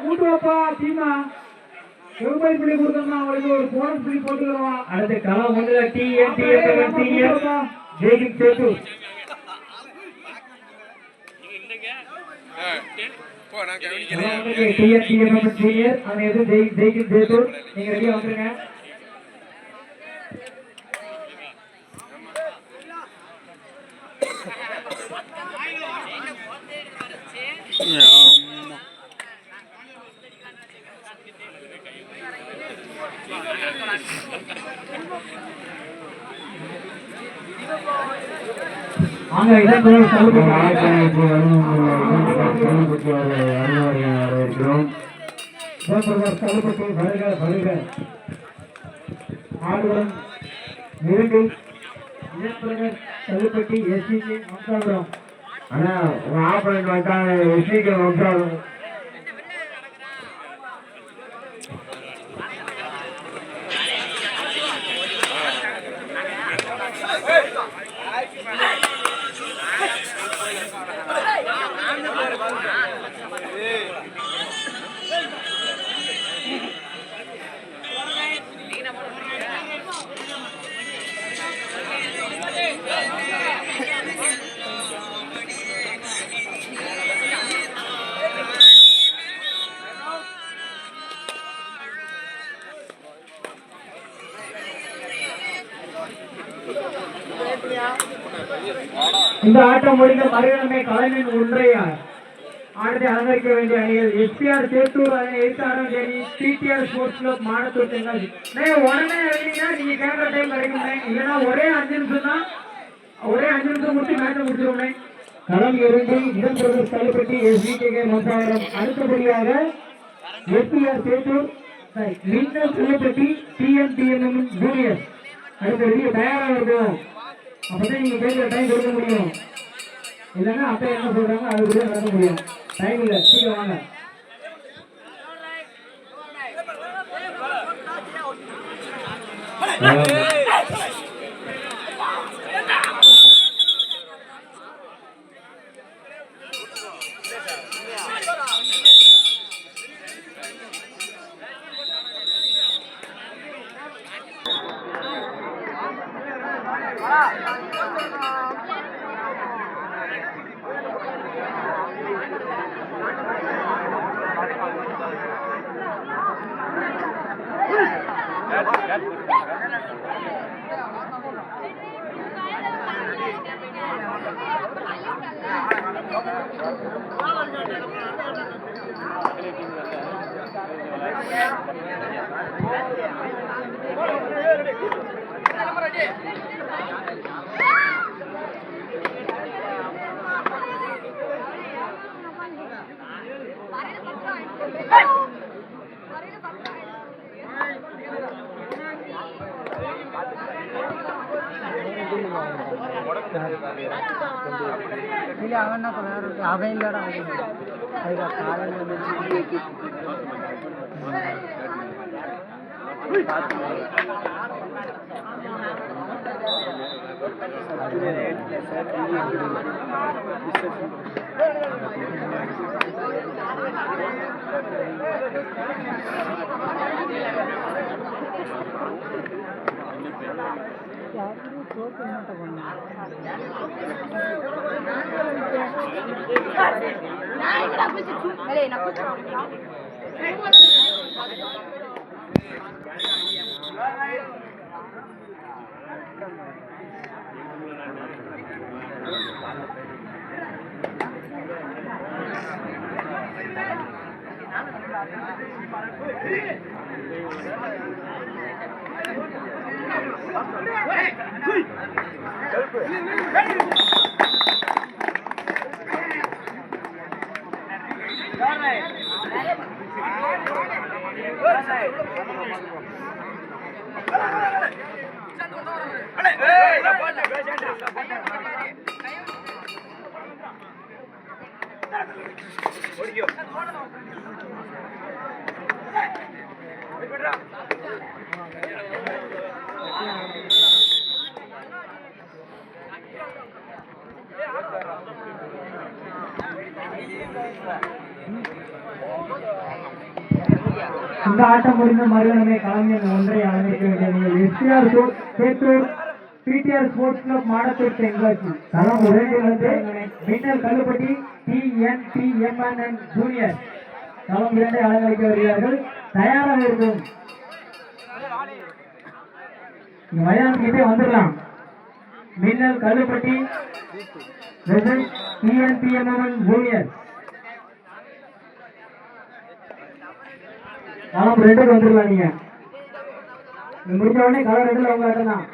கூட்டுவாப்பா டீமா ரூபாய் புள்ளி கொடுத்தோம்னா அவங்களுக்கு ஒரு போனஸ் புள்ளி போட்டுக்கிறோம். அடுத்த களம் வந்து ஜெயிக்கிங் சேட்டு நீங்க ரெடியா வந்துருங்க. தள்ளுப்பட்டி எஸ்சிக்கு வம்சாபுரம். ஆனா ஆப்பரேட் வந்தாங்க எஸ்சிக்கு வம்சாபுரம். இந்த ஆட்டம் முடிந்த மறுகணமே கலைஞன் ஒன்றைய ஆட்டத்தை அலங்கரிக்க வேண்டிய அணிகள் எஸ்பிஆர் சேத்தூர் எழுத்தாரம் Theni PTR sports club Manathur Tenkasi. உடனே எழுதிங்கன்னா நீங்க கேமரா டைம் கிடைக்கும். இல்லைன்னா ஒரே 5 நிமிஷம் தான், ஒரே 5 நிமிஷம் முடிச்சு மேட்சை முடிச்சிருவோம். களம் 2 இதன் பிரதேஷ் தள்ளுப்பட்டி எஸ்பிகே மசாவரம். அடுத்தபடியாக எஸ்பிஆர் சேத்தூர் லிங்கல் தள்ளுப்பட்டி டிஎன்டிஎம் ஜூனியர். அடுத்த தயாராக இருக்கும். அப்பதான் நீங்க கேட்கிற டைம் கொடுக்க முடியும். இல்லைன்னா அப்ப என்ன சொல்றாங்க அதுக்குள்ளே நடக்க முடியும். டைம் இல்லை, சீக்கிரம் வாங்க. இல்ல அவன் என்ன பண்ணாரு, அவன் இல்லடா இந்த ஆட்டம் முடிந்த மறுகணமே கலைஞர் ஒன்றை அலங்கரிக்க வேண்டிய நீங்கள் SPR Sethur PTR sports club Madathur Tenkasi களம் இரண்டிலிருந்து மின்னல் கல்லுப்பட்டி TNPMNN ஜூனியர் களம் 2 அலங்கரிக்க வருகிறார்கள். தயாராக இருக்கும் மயானத்துக்கிட்டே வந்துடலாம். மின்னல் கல்லுப்பட்டி TNPMNN ஜூனியர் களம் 2க்கு வந்துடலாம். நீங்க முடிஞ்ச உடனே களம் 2ல உங்க ஆட்டம் தான்.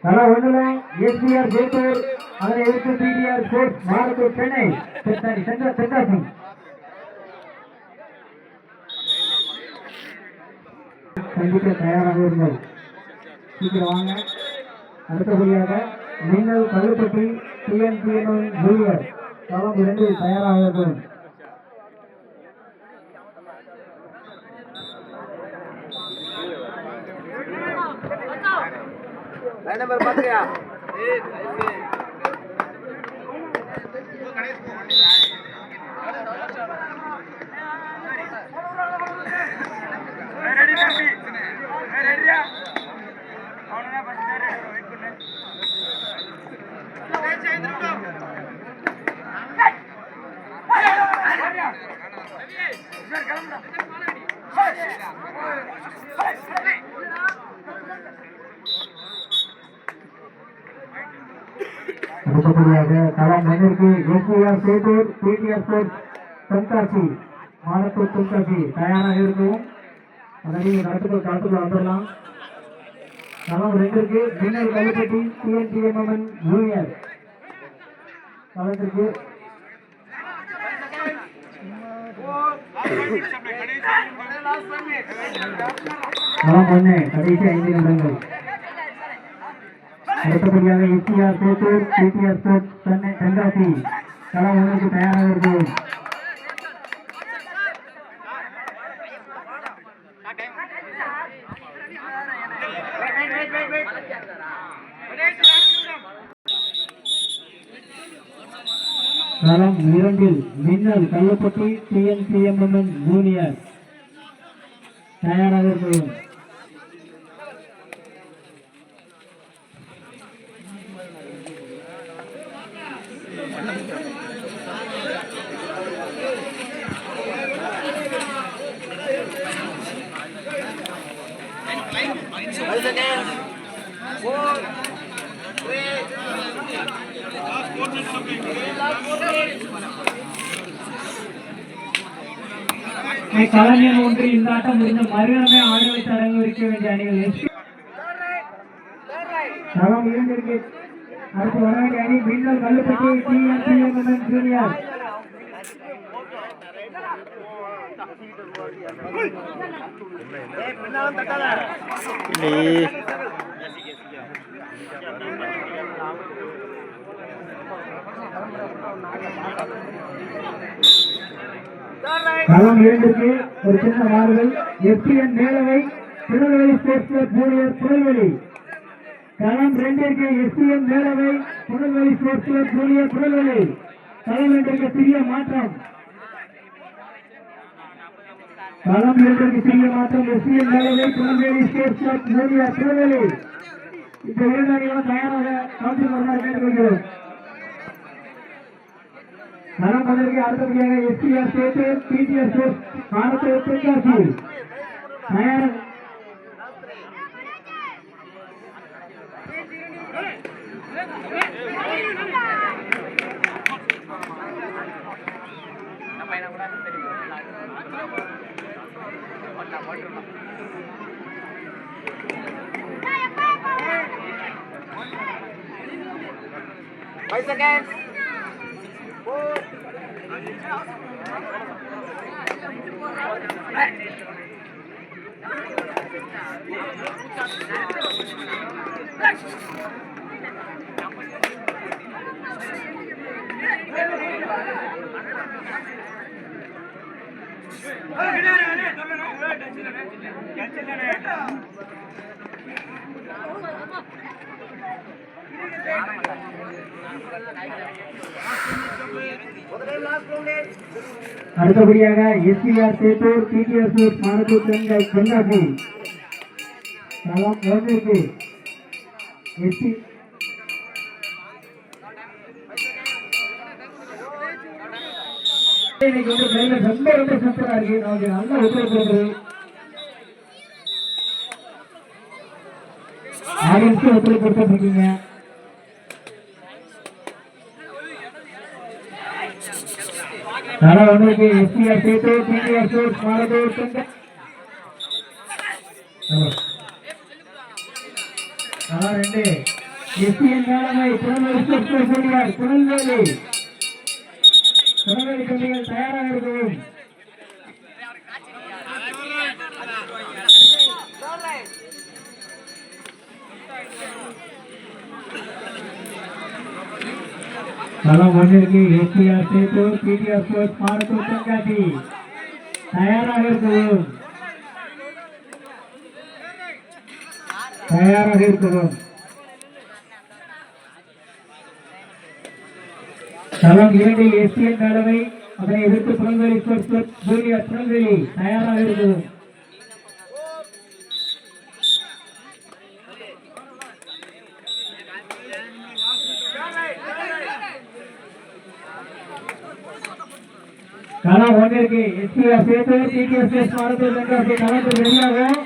களம் 1ல எஸ்பிஆர் ஜெய்ப்பூர், அதனை எதிர்த்து பிடிஆர் ஸ்போர்ட்ஸ் மாடத்தூர் சென்னை தென்காசி. சந்திக்க தயாராக இருங்கள். சீக்கிரம் வாங்க. அடுத்தபடியாக மின்னல் கல்லுப்பட்டி TNPMNN ஜூனியர் களம் 2 தயாராக இருக்கும். நம்பர் பாத்துறியா? ரெடி தம்பி ரெடியா அவனா ஃபர்ஸ்ட் வெயிட் பண்ணு அடுத்தபடியாக களம் 1க்கு SPR Sethur PTR sports Tenkasi Madathur Tenkasi தயாராக இருக்கும். அதனை களத்துக்குள் வந்துடலாம். களம் 2க்கு மின்னல் கல்லுப்பட்டி TNPMNN ஜூனியர் களத்திற்கு களம் 1 கடைசி 5 நிமிடங்கள். அடுத்தபடியாக SPR Sethur PTR sports Chennai Tenkasi களம் 1க்கு தயாராக இருக்கும். களம் 2ல் மின்னல் கல்லுப்பட்டி TNPMNN ஜூனியர் தயாராக இருக்கும். கலைஞர் ஒன்று இந்த ஆட்டம் முடிந்த மறுகணமே ஆட வைத்து அரங்கேற்க வேண்டிய அணிகள் களம் 2ற்கு அடுத்து வர வேண்டிய அணி மின்னல் கல்லுப்பட்டி TNPMNN ஜூனியர் களம் 2க்கு ஒரு சின்ன மாறுதல். எஸ்பிஎன் மேலவை Tirunelveli sports club junior Tirunelveli. களம் 2ற்கு எஸ்பிஎன் மேலவை Tirunelveli sports club junior Tirunelveli. களம் 2ற்கு சிறிய மாற்றம். களம் 2ற்கு சிறிய மாற்றம். எஸ்பிஎன் மேலவை Tirunelveli sports club junior Tirunelveli. இந்த 2 அணிகளும் தயாராக களத்தில் வருமாறு கேட்டுக்கொள்கிறோம். களம் 1ற்கு அடுத்தபடியாக SPR Sethur PTR sports Madathur Tenkasi தயார். Five seconds. அடுத்தபடியாக எஸ்பிஆர் சேத்தூர் டிடிஆர் சூட் மானத்தூர் தென்காசி களம் 1 எஸ்பி இன்னைக்கு வந்து ட்ரைவர் ரொம்ப சூப்பரா இருக்கு. அவங்க நல்ல ஒத்துழைப்பு கொடுக்குது. ஆடியன்ஸ்க்கு ஒத்துழைப்பு கொடுத்துட்டு இருக்கீங்க. களம் 1 எஸ்பிஆர் சேத்தூர் டிடிஆர் சூட் மானத்தூர் தென்காசி களம் 2 எஸ்பிஎன் மேலமை திருநெல்வேலி கம்பிகள் தயாராக இருக்கவும். களம் 1 எஸ்பிஆர் சேத்தூர் டிடிஆர் சூட் மானத்தூர் தென்காசி தயாராக இருக்கவும். களம் 2 எஸ்பிஎன் மேலவை அதனை எதிர்த்து புலன்வெளி ஜூனியர் புலன்வெளி தயாராக இருக்கும். களம் 1 எஸ்பிஆர் சேத்தூர் டிடிஆர் சூட் மானத்தூர் தென்காசி களத்தில் ரெடியாகும்.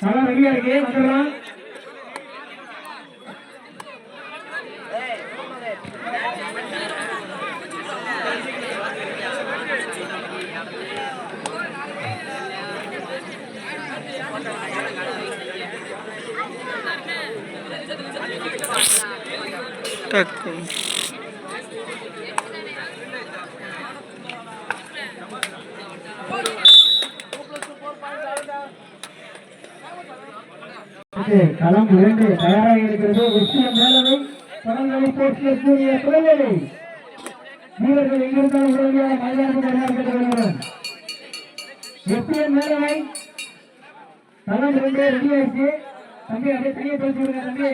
களம் ரெடியா இருக்கு. வந்துடலாம். களம் 2 தயாராக இருக்கிறது. எஸ்பிஎன் மேலவை புலன்வெளி போஸ்டர் ஜூனியர் புலன்வெளி வீரர்கள் எங்கிருந்தாலும் உடனடியாக மைதானத்தில் தயாரிக்கப்பட்டு வருகிறோம். எஸ்பிஎன் மேலவை களம் 2 ரெடி ஆயிடுச்சு. தம்பி அப்படியே கையை தொலைச்சு விடுங்க தம்பி.